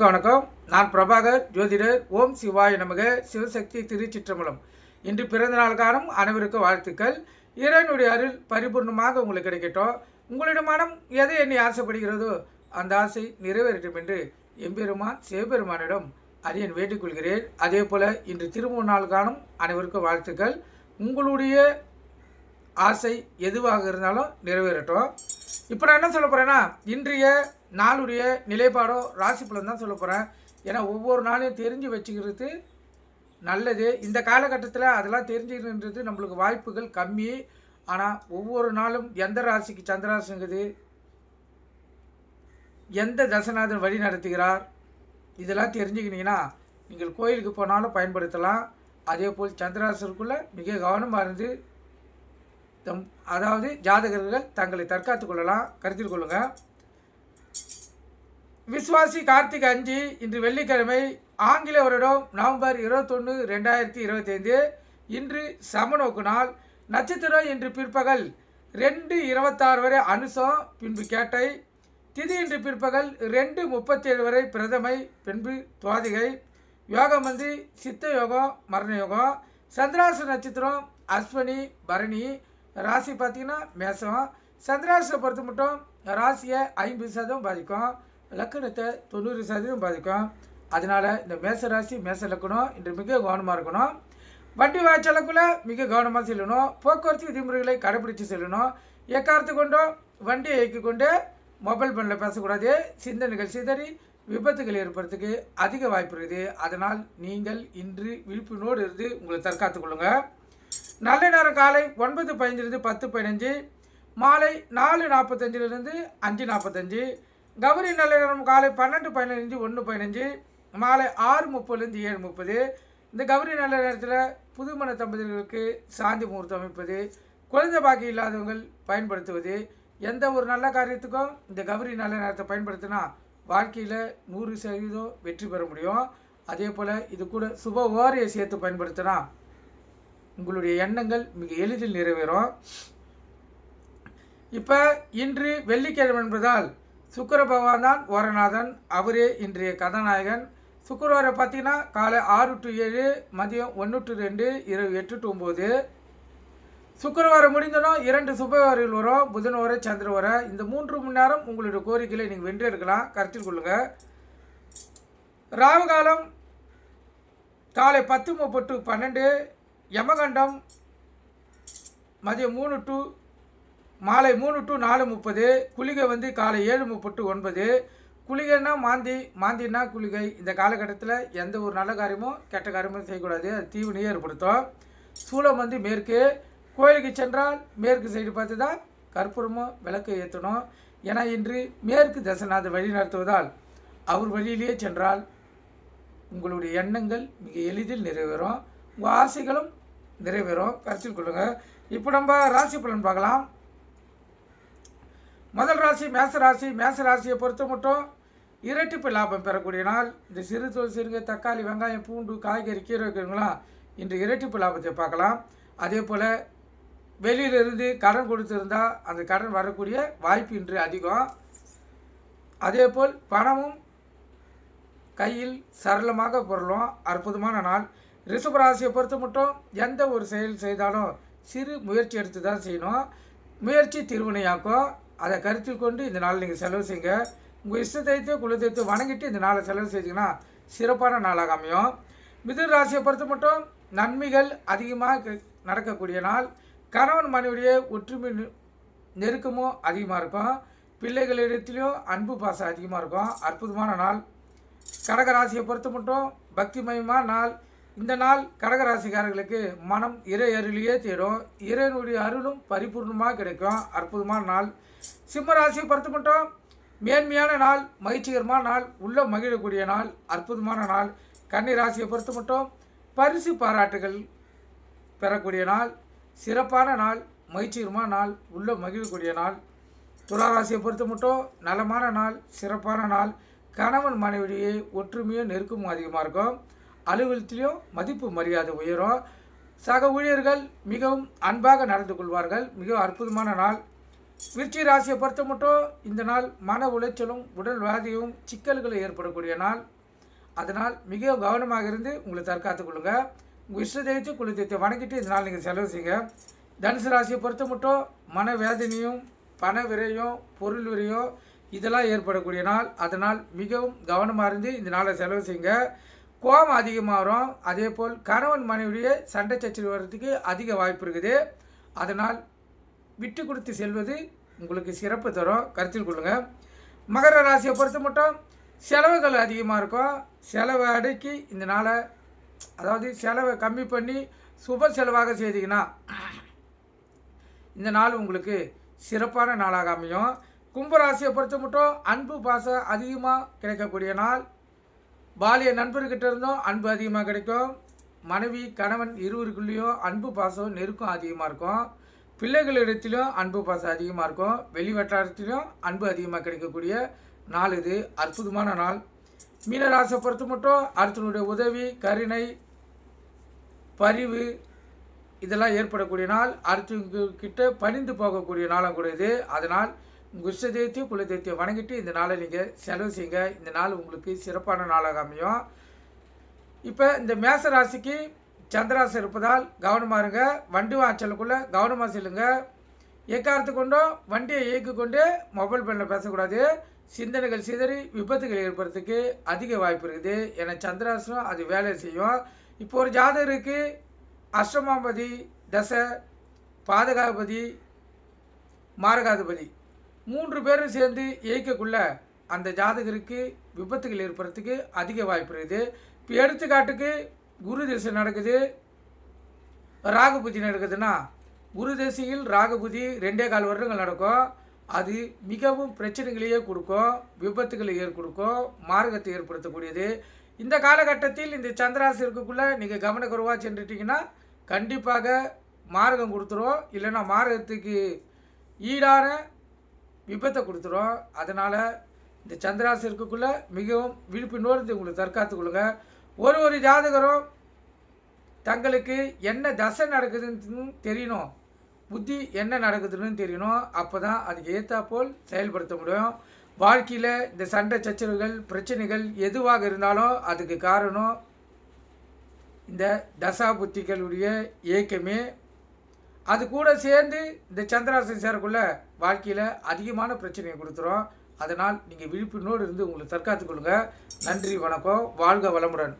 வணக்கம். நான் பிரபாகர் ஜோதிடர். ஓம் சிவாய நமக. சிவசக்தி திருச்சிற்றம்பலம். இன்று பிறந்த நாள் காணும் அனைவருக்கும் வாழ்த்துக்கள். இறைவனுடைய அருள் பரிபூர்ணமாக உங்களுக்கு கிடைக்கட்டும். உங்களுடைய மனம் எதை எண்ணி ஆசைப்படுகிறதோ அந்த ஆசை நிறைவேறட்டும் என்று எம்பெருமான் சிவபெருமானிடம் அடியேன் வேண்டிக் கொள்கிறேன். அதே போல இன்று திருமூணு நாள் காணும் அனைவருக்கும் வாழ்த்துக்கள். உங்களுடைய ஆசை எதுவாக இருந்தாலும் நிறைவேறட்டும். இப்போ நான் என்ன சொல்ல போகிறேன்னா, இன்றைய நாளுடைய நிலைப்பாடோ ராசி பலன் தான் சொல்ல போகிறேன். ஏன்னா ஒவ்வொரு நாளையும் தெரிஞ்சு வச்சுக்கிறது நல்லது. இந்த காலகட்டத்தில் அதெல்லாம் தெரிஞ்சுக்கிறது நம்மளுக்கு வாய்ப்புகள் கம்மி. ஆனால் ஒவ்வொரு நாளும் எந்த ராசிக்கு சந்திராசிங்குது, எந்த தசநாதன் வழி நடத்துகிறார், இதெல்லாம் தெரிஞ்சுக்கினீங்கன்னா நீங்கள் கோயிலுக்கு போனாலும் பயன்படுத்தலாம். அதே போல் சந்திராசருக்குள்ளே மிக கவனமாக இருந்து அதாவது ஜாதகர்கள் தங்களை தற்காத்து கொள்ளலாம். கருத்தில் கொள்ளுங்கள். விஸ்வாசி கார்த்திகை 5 இன்று வெள்ளிக்கிழமை, ஆங்கில வருடம் நவம்பர் 21, 2025. இன்று சமநோக்கு நாள். நட்சத்திரம் இன்று பிற்பகல் 2:26 வரை அனுசம், பின்பு கேட்டை. திதி இன்று பிற்பகல் 2:37 வரை பிரதமை, பின்பு துவாதிகை. யோகம் சித்த யோகம், மரண யோகம். சந்திராச நட்சத்திரம் அஸ்வினி பரணி. ராசி பார்த்தீங்கன்னா மேசம். சந்திராசை பொறுத்த மட்டும் ராசியை 50% பாதிக்கும், லக்கணத்தை 90% பாதிக்கும். அதனால் இந்த மேச ராசி மேச லக்கணம் இன்று மிக கவனமாக இருக்கணும். வண்டி வாய்ச்சலுக்குள்ளே மிக கவனமாக செல்லணும். போக்குவரத்து விதிமுறைகளை கடைபிடித்து செல்லணும். எக்காரத்து கொண்டோ வண்டியை இயக்கி கொண்டு மொபைல் ஃபோனில் பேசக்கூடாது. சிந்தனைகள் சிதறி விபத்துகள் ஏற்படுறதுக்கு அதிக வாய்ப்பு இருக்குது. அதனால் நீங்கள் இன்று விழிப்புணோடு இருந்து உங்களை தற்காத்து கொள்ளுங்கள். நல்ல நேரம் காலை 9:15 10:15, மாலை 4:45 5:45. கௌரி நல்ல நேரம் காலை 12:15 1:15, மாலை 6:30 7:30. இந்த கௌரி நல்ல நேரத்தில் புதுமண தம்பதிகளுக்கு சாந்தி முகூர்த்தம் அமைப்பது, குழந்தை பாக்கி இல்லாதவங்கள் பயன்படுத்துவது. எந்த ஒரு நல்ல காரியத்துக்கும் இந்த கௌரி நல்ல நேரத்தை பயன்படுத்தினா வாழ்க்கையில் 100% வெற்றி பெற முடியும். அதே போல் இது கூட சுப ஓரையை சேர்த்து பயன்படுத்தினா உங்களுடைய எண்ணங்கள் மிக எளிதில் நிறைவேறும். இப்போ இன்று வெள்ளிக்கிழமை என்பதால் சுக்கிர பகவான் தான் ஓரநாதன். அவரே இன்றைய கதாநாயகன். சுக்கிரவாரை பார்த்தீங்கன்னா காலை 6 to 7, மதியம் 1 to 2, இரவு 8 to 9. சுக்கிரவாரம் முடிந்ததும் 2 சுபவாரிகள் வரும், புதன் வரை சந்திர வரை. இந்த 3 மணி நேரம் உங்களுடைய கோரிக்கைகளை நீங்கள் வென்றெடுக்கலாம். கருத்தில் கொள்ளுங்கள். ராகு காலம் காலை 10:30 to 12, யமகண்டம் மதியம் 3 to மாலை 3 to 4:30. குளிகை காலை 7:30 to 9. குளிகைன்னா மாந்தின்னா குளிகை. இந்த காலகட்டத்தில் எந்த ஒரு நல்ல காரியமும் கெட்ட காரியமும் செய்யக்கூடாது. அது தீவினையை ஏற்படுத்தும். சூளம் மேற்கு. கோயிலுக்கு சென்றால் மேற்கு சைடு பார்த்து தான் கற்பூரமும் விளக்கு ஏற்றணும். ஏன்னா இன்று மேற்கு தசநாத வழி நடத்துவதால் அவர் வழியிலேயே சென்றால் உங்களுடைய எண்ணங்கள் மிக எளிதில் நிறைவேறும். உங்கள் ஆசைகளும் நிறைவேறும். கருத்தில் கொள்ளுங்கள். இப்போ நம்ம ராசி பலன் பார்க்கலாம். முதல் ராசி மேசராசி. மேசராசியை பொறுத்த மட்டும் இரட்டிப்பு லாபம் பெறக்கூடிய நாள். இந்த சிறு தொழில் சிறுங்க தக்காளி வெங்காயம் பூண்டு காய்கறி கீரை வைக்கிறவங்களாம் இன்று இரட்டிப்பு லாபத்தை பார்க்கலாம். அதே போல் வெளியிலிருந்து கடன் கொடுத்துருந்தால் அந்த கடன் வரக்கூடிய வாய்ப்பு இன்று அதிகம். அதே போல் பணமும் கையில் சரளமாக பொருளும் அற்புதமான நாள். ரிஷபராசியை பொறுத்த மட்டும் எந்த ஒரு செயல் செய்தாலும் சிறு முயற்சி எடுத்து தான் செய்யணும். முயற்சி திருவினையாக்கும். அதை கருத்தில் கொண்டு இந்த நாள் நீங்கள் செலவு செய்யுங்க. உங்கள் இஷ்டத்தைத்து குலத்தைத்து வணங்கிட்டு இந்த நாளை செலவு செய்திங்கன்னா சிறப்பான நாளாக அமையும். மிதுன ராசியை பொறுத்த மட்டும் நன்மைகள் அதிகமாக நடக்கக்கூடிய நாள். கணவன் மனைவிடைய ஒற்றுமை நெருக்கமும் அதிகமாக இருக்கும். பிள்ளைகளிடத்துலையும் அன்பு பாசம் அதிகமாக இருக்கும். அற்புதமான நாள். கடகராசியை பொறுத்த மட்டும் பக்திமயமான நாள். இந்த நாள் கடகராசிக்காரர்களுக்கு மனம் இறை அருளியே தேடும். இறைவனுடைய அருளும் பரிபூர்ணமாக கிடைக்கும். அற்புதமான நாள். சிம்ம ராசியை பொறுத்த மட்டும் மேன்மையான நாள், மகிழ்ச்சிகரமான நாள், உள்ள மகிழக்கூடிய நாள், அற்புதமான நாள். கன்னி ராசியை பொறுத்த மட்டும் பரிசு பாராட்டுகள் பெறக்கூடிய நாள், சிறப்பான நாள், மகிழ்ச்சிகரமான நாள், உள்ள மகிழக்கூடிய நாள். துலா ராசியை பொறுத்த மட்டும் நலமான நாள், சிறப்பான நாள். கணவன் மனைவிடையே ஒற்றுமையும் நெருக்கமும் அதிகமாக இருக்கும். அலுவலகத்திலையும் மதிப்பு மரியாதை உயரும். சக ஊழியர்கள் மிகவும் அன்பாக நடந்து கொள்வார்கள். மிகவும் அற்புதமான நாள். விருச்சிக ராசியை பொறுத்த மட்டும் இந்த நாள் மன உளைச்சலும் உடல் வியாதியும் சிக்கல்களும் ஏற்படக்கூடிய நாள். அதனால் மிக கவனமாக இருந்து உங்களை தற்காத்துக் கொள்ளுங்க. உங்கள் இஷ்ட தெய்வத்தை குல தெய்வத்தை வணங்கிட்டு இந்த நாள் நீங்கள் செலவு செய்யுங்க. தனுசு ராசியை பொறுத்த மட்டும் மன வேதனையும் பண விரயம் பொருள் விரயம் இதெல்லாம் ஏற்படக்கூடிய நாள். அதனால் மிகவும் கவனமாக இருந்து இந்த நாளை செலவு செய்யுங்க. கோபம் அதிகமாக வரும். அதே போல் கணவன் மனைவியுடைய சண்டை சச்சரவு வர்றதுக்கு அதிக வாய்ப்பு இருக்குது. அதனால் விட்டு கொடுத்து செல்வது உங்களுக்கு சிறப்பு தரும், கருத்தில் கொள்ளுங்கள். மகர ராசியை பொறுத்த மட்டும் செலவுகள் அதிகமாக இருக்கும். செலவை அடக்கி இந்த நாளை, அதாவது செலவை கம்மி பண்ணி சுப செலவாக செய்தீங்கன்னா இந்த நாள் உங்களுக்கு சிறப்பான நாளாக அமையும். கும்பராசியை பொறுத்த மட்டும் அன்பு பாசம் அதிகமாக கிடைக்கக்கூடிய நாள். பாலிய நண்பர்கிட்ட இருந்தும் அன்பு அதிகமாக கிடைக்கும். மனைவி கணவன் இருவருக்குள்ளேயும் அன்பு பாசம் நெருக்கம் அதிகமாக இருக்கும். பிள்ளைகளிடத்திலும் அன்பு பாசம் அதிகமாக இருக்கும். வெளி வட்டாரத்திலும் அன்பு அதிகமாக கிடைக்கக்கூடிய நாள். இது அற்புதமான நாள். மீனராசியை பொறுத்த மட்டும் அடுத்தனுடைய உதவி கருணை பரிவு இதெல்லாம் ஏற்படக்கூடிய நாள். அடுத்தவங்கிட்ட பணிந்து போகக்கூடிய நாளாக கூட இது. அதனால் உங்கள் இஷ்ட தெய்வத்தையும் குல தெய்வத்தையும் வணங்கிட்டு இந்த நாளை நீங்கள் செலவு செய்யுங்க. இந்த நாள் உங்களுக்கு சிறப்பான நாளாக அமையும். இப்போ இந்த மேச ராசிக்கு சந்திராசை இருப்பதால் கவனமாக இருங்க. வண்டி வாசலுக்குள்ளே கவனமாக செல்லுங்க. எக்காரத்து கொண்டும் வண்டியை இயக்கி கொண்டு மொபைல் ஃபோனில் பேசக்கூடாது. சிந்தனைகள் சிதறி விபத்துகள் ஏற்படுறதுக்கு அதிக வாய்ப்பு இருக்குது. ஏன்னா சந்திராசனம் அது வேலை செய்யும். இப்போ ஒரு ஜாதகருக்கு அஷ்டமாபதி தசை பாதகாபதி மாரகாதிபதி 3 பேரும் சேர்ந்து இயக்கக்குள்ள அந்த ஜாதகருக்கு விபத்துகள் ஏற்படுறதுக்கு அதிக வாய்ப்பு இருக்குது. இப்போ எடுத்துக்காட்டுக்கு குரு திசை நடக்குது, ராகுபுதி நடக்குதுன்னா குரு திசையில் ராகுபுதி 2.25 வருடங்கள் நடக்கும். அது மிகவும் பிரச்சனைகளையே கொடுக்கும், விபத்துகளை கொடுக்கும், மார்க்கத்தை ஏற்படுத்தக்கூடியது. இந்த காலகட்டத்தில் இந்த சந்திராசி இருக்கக்குள்ளே நீங்கள் கவனக்குறைவாக சென்றுட்டிங்கன்னா கண்டிப்பாக மார்க்கம் கொடுத்துரும், இல்லைன்னா மார்க்கத்துக்கு ஈடான விபத்தை கொடுத்துரும். அதனால் இந்த சந்திராசி இருக்கக்குள்ளே மிகவும் விழிப்புணர்வு உங்களுக்கு தற்காத்து கொள்ளுங்க. ஒரு ஜாதகரும் தங்களுக்கு என்ன தசை நடக்குதுன்னு தெரியணும், புத்தி என்ன நடக்குதுன்னு தெரியணும். அப்போ தான் அதுக்கு ஏற்றாப்போல் செயல்படுத்த முடியும். வாழ்க்கையில் இந்த சண்டை சச்சரவுகள் பிரச்சனைகள் எதுவாக இருந்தாலும் அதுக்கு காரணம் இந்த தசா புத்திகளுடைய இயக்கமே. அது கூட சேர்ந்து இந்த சந்திராசன் சேரக்குள்ள வாழ்க்கையில் அதிகமான பிரச்சனையை கொடுத்துரும். அதனால் நீங்கள் விழிப்புணர்வோடு இருந்து உங்களை தற்காத்துக் கொள்ளுங்கள். நன்றி, வணக்கம், வாழ்க வளமுடன்.